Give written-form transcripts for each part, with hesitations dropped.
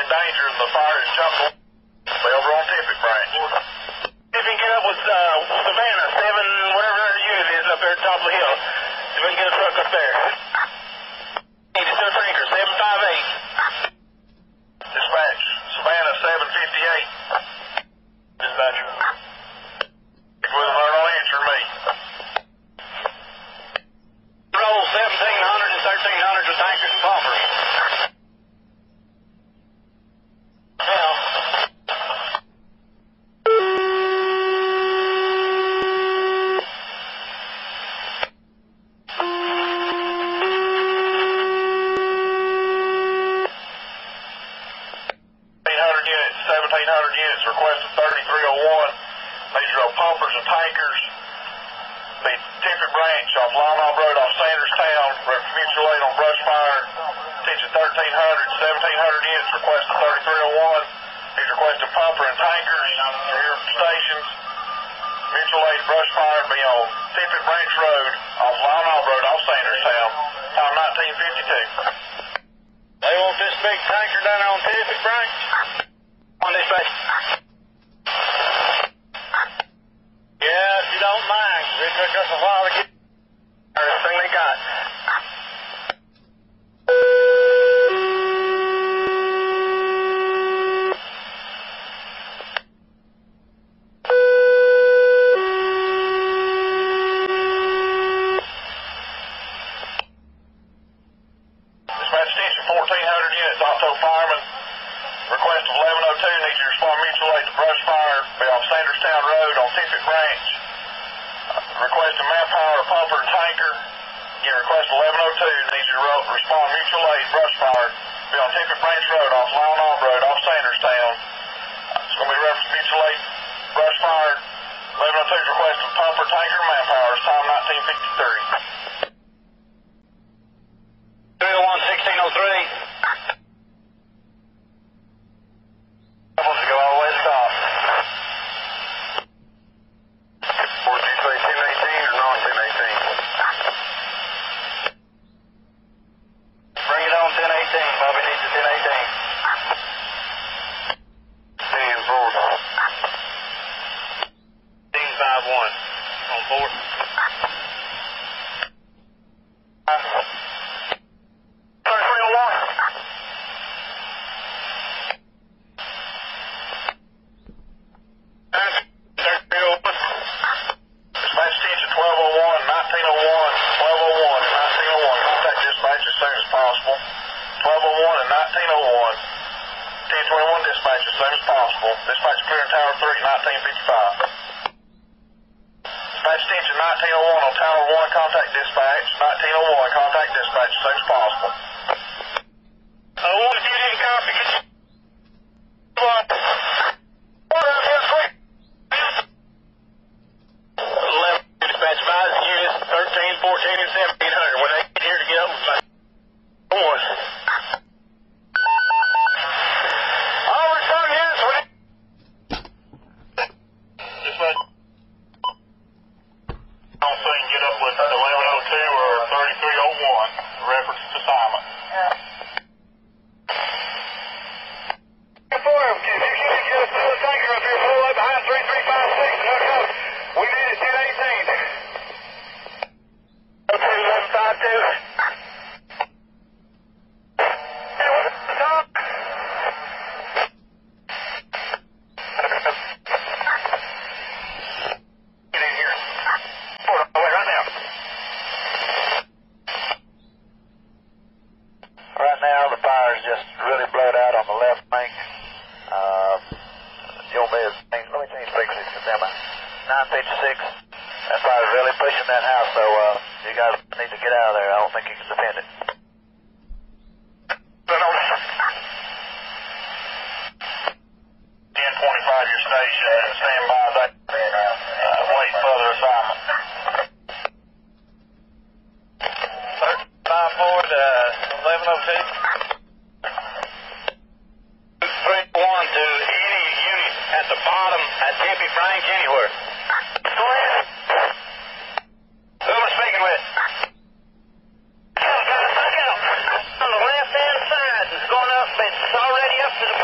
in danger and the fire has jumped over on Tippett Branch. If you can get up with Savannah, 7, whatever her unit is up there at the top of the hill. If we can get a truck up there. Need to do a tanker, 758. Dispatch, Savannah 758. Dispatcher. With them, they're not answering me. Roll 1700 and 1300 with tankers and pumpers. Hell. Units, 1700 units requested 3301. These are pumpers and tankers. The Tippett Branch off Lyle Road off Sanderstown, mutual aid on brush fire. Attention 1300, 1700 units requested 3301. These requested pumper and tankers for your stations. Mutual aid brush fire be on Tippett Branch Road off Lyle Road off Sanderstown. Time 1952. They want this big tanker down there on Tippett Branch? On this place. Yeah, if you don't mind, 'cause it took us a while to get everything they got. Dispatch station 1400 units, Otto fireman. Request of 1102 needs to respond mutual aid to brush fire. Be off Sanderstown Road on Tippett Branch. Request of manpower, pumper, and tanker. Again, request 1102 needs to respond mutual aid brush fire. Be on Tippett Branch Road off Lyle Road off Sanderstown. It's going to be referenced mutual aid brush fire. 1102 is request of pumper, tanker, and manpower. It's time 1953. 301 1603. Supposed to go all the way to the top. Or did you say 1018 or non-1018? Bring it on 1018. Bobby needs a 1018. 10-4. 10-5-1. On board. 3301. Dispatch attention 1201, 1901, 1201, and 1901. Contact dispatch as soon as possible. 1201 and 1901. 1021 dispatch as soon as possible. Dispatch clearing Tower 3, 1955. Dispatch attention 1901 on Tower 1, contact dispatch. 1901, contact dispatch as soon as possible. 01, if you didn't copy, get your dispatch advise units 13, 14, and 1700. When they get here to get up with my one. All return units when dispatch. I don't think get up with 1102 or 3301. Reference to Simon. For him, if you can get us to the tanker up here, pull up behind 3356 and hook up. We need it 1018. 1152. Get in here. Pull it away right now. Right now, the fire's just really blowed out on the left bank. You'll be let me change frequencies because I'm 956. That fire's really pushing that house, so you guys need to get out of there. I don't think you can defend it. 1025 your station and stand by that. Wait further assignment. 54 to 1102. 3-1 to any unit at the bottom at Tippett Branch anywhere. Go ahead. Who am I speaking with? Got a out on the left-hand side. It's going up. It's already up to the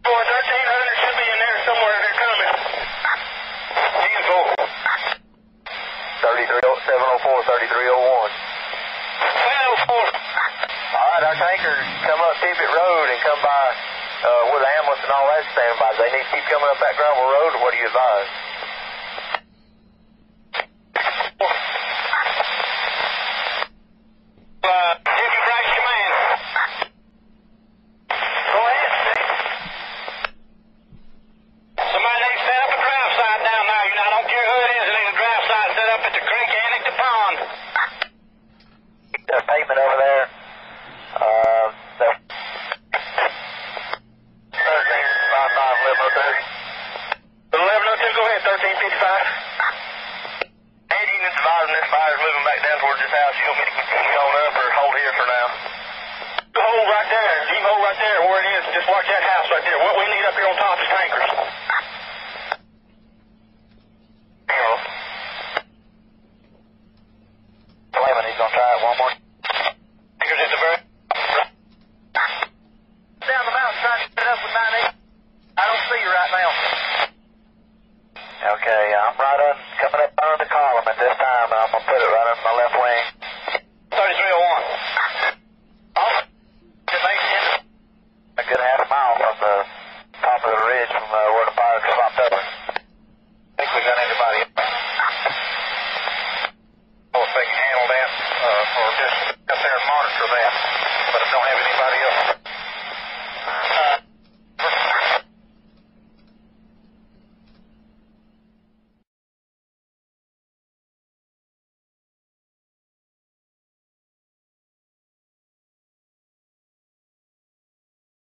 Boy, 1300 should be in there somewhere. They're coming. 704, 3301. 704. All right, our tankers come up Tippett Road and come by where the ambulance and all that standing by. They need to keep coming up that gravel road, or what do you advise? Tippett Branch Command. Go ahead. Somebody needs to set up a drive site down there. You know, I don't care who it is. They need a drive site set up at the creek and at the pond. Pavement over there. 1102, go ahead, 1355. And you can advise this fire's moving back down towards this house. You want me to continue on up or hold here for now? Hold right there. You hold right there where it is. Just watch that house right there. What we need up here on top is tankers.